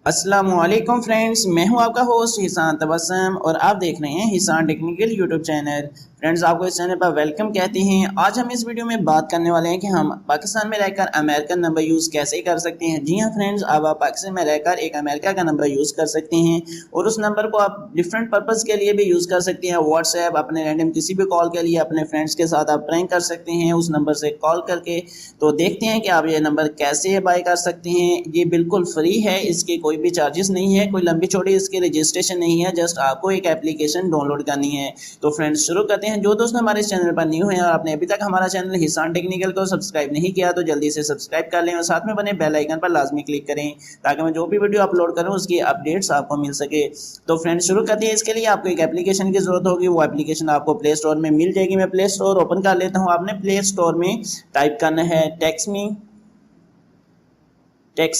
अस्सलामुअलैकुम फ्रेंड्स, मैं हूं आपका होस्ट हिसान तबस्सुम और आप देख रहे हैं हिसान टेक्निकल यूट्यूब चैनल। फ्रेंड्स, आपको इस चैनल पर वेलकम कहते हैं। आज हम इस वीडियो में बात करने वाले हैं कि हम पाकिस्तान में रहकर अमेरिकन नंबर यूज़ कैसे कर सकते हैं। जी हां फ्रेंड्स, अब आप पाकिस्तान में रहकर एक अमेरिका का नंबर यूज़ कर सकते हैं और उस नंबर को आप डिफरेंट पर्पज़ के लिए भी यूज़ कर सकते हैं। व्हाट्सएप, अपने रैंडम किसी भी कॉल के लिए, अपने फ्रेंड्स के साथ आप प्रैंक कर सकते हैं उस नंबर से कॉल करके। तो देखते हैं कि आप ये नंबर कैसे बाय कर सकते हैं। ये बिल्कुल फ्री है, इसके कोई भी चार्जेस नहीं है, कोई लंबी चौड़ी इसकी रजिस्ट्रेशन नहीं है, जस्ट आपको एक एप्लीकेशन डाउनलोड करनी है। तो फ्रेंड्स, शुरू करते हैं। जो दोस्त हमारे चैनल पर न्यू हैं और आपने अभी तक हमारा चैनल हिसान टेक्निकल को सब्सक्राइब नहीं किया तो जल्दी से सब्सक्राइब कर लें और साथ में बने बेल आइकन पर लाजमी क्लिक करें ताकि मैं जो भी वीडियो अपलोड करूं उसकी अपडेट्स आपको मिल सके। तो फ्रेंड्स, शुरू करते हैं। इसके लिए आपको एक एप्लीकेशन की जरूरत होगी। वो एप्लीकेशन आपको प्ले स्टोर में मिल जाएगी। मैं प्ले स्टोर ओपन कर लेता हूँ। आपने प्ले स्टोर में टाइप करना है टेक्स्ट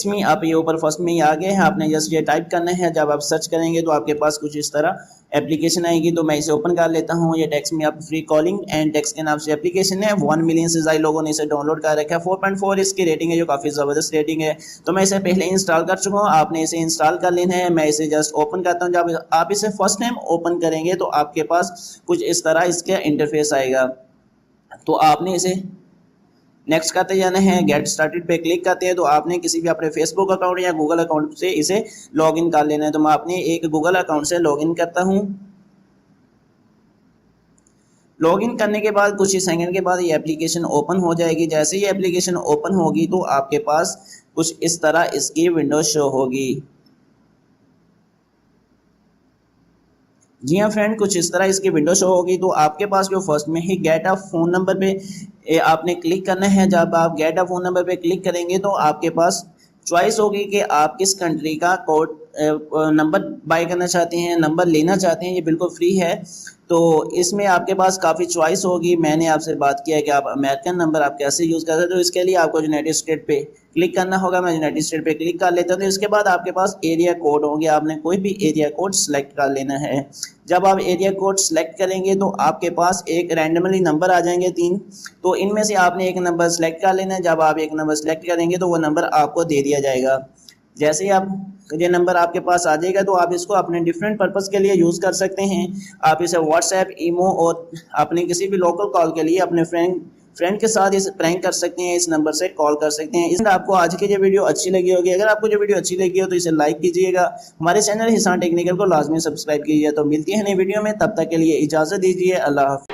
मी। आप ये ऊपर फर्स्ट में ही आ गए हैं, आपने जस्ट ये टाइप करना है। जब आप सर्च करेंगे तो आपके पास कुछ इस तरह एप्लीकेशन आएगी। तो मैं इसे ओपन कर लेता हूँ। ये टेक्स्ट मी आप फ्री कॉलिंग एंड टेक्स्ट के नाम से एप्लीकेशन है। 1 मिलियन से ज़्यादा लोगों ने इसे डाउनलोड कर रखा है। 4.4 इसकी रेटिंग है, जो काफ़ी ज़बरदस्त रेटिंग है। तो मैं इसे पहले इंस्टॉल कर चुका हूँ, आपने इसे इंस्टॉल कर लेना है। मैं इसे जस्ट ओपन करता हूँ। जब आप इसे फर्स्ट टाइम ओपन करेंगे तो आपके पास कुछ इस तरह इसका इंटरफेस आएगा। तो आपने इसे नेक्स्ट करते जाना है। गेट स्टार्टेड पे क्लिक करते हैं तो आपने किसी भी अपने फेसबुक अकाउंट या गूगल अकाउंट से इसे लॉगिन कर लेना है। तो मैं अपने एक गूगल अकाउंट से लॉगिन करता हूँ। लॉगिन करने के बाद कुछ ही सेकंड के बाद ये एप्लीकेशन ओपन हो जाएगी। जैसे ही एप्लीकेशन ओपन होगी तो आपके पास कुछ इस तरह इसकी विंडो शो होगी। जी हाँ फ्रेंड, कुछ इस तरह इसकी विंडो शो होगी। तो आपके पास जो फर्स्ट में ही गेट अ फ़ोन नंबर पे आपने क्लिक करना है। जब आप गेट अ फ़ोन नंबर पे क्लिक करेंगे तो आपके पास चॉइस होगी कि आप किस कंट्री का कोड नंबर बाय करना चाहते हैं, नंबर लेना चाहते हैं। ये बिल्कुल फ्री है। तो इसमें आपके पास काफ़ी चॉइस होगी। मैंने आपसे बात किया है कि आप अमेरिकन नंबर आप कैसे यूज़ कर रहे हैं। तो इसके लिए आपको यूनाइटेड स्टेट पे क्लिक करना होगा। मैं यूनाइटेड स्टेट पे क्लिक कर लेता हूँ। तो इसके बाद आपके पास एरिया कोड होंगे, आपने कोई भी एरिया कोड सेलेक्ट कर लेना है। जब आप एरिया कोड सेलेक्ट करेंगे तो आपके पास एक रैंडमली नंबर आ जाएंगे 3। तो इनमें से आपने एक नंबर सेलेक्ट कर लेना है। जब आप एक नंबर सेलेक्ट करेंगे तो वो नंबर आपको दे दिया जाएगा। जैसे ही आप ये नंबर आपके पास आ जाएगा तो आप इसको अपने डिफरेंट पर्पज़ के लिए यूज़ कर सकते हैं। आप इसे व्हाट्सएप, ईमो और अपने किसी भी लोकल कॉल के लिए अपने फ्रेंड के साथ इस प्रैंक कर सकते हैं, इस नंबर से कॉल कर सकते हैं। इसमें आपको आज की ये वीडियो अच्छी लगी होगी। अगर आपको ये वीडियो अच्छी लगी हो तो इसे लाइक कीजिएगा। हमारे चैनल हिसान टेक्निकल को लाजमी सब्सक्राइब कीजिए। तो मिलती है नई वीडियो में, तब तक के लिए इजाज़त दीजिए। अल्लाह हाफ़िज़।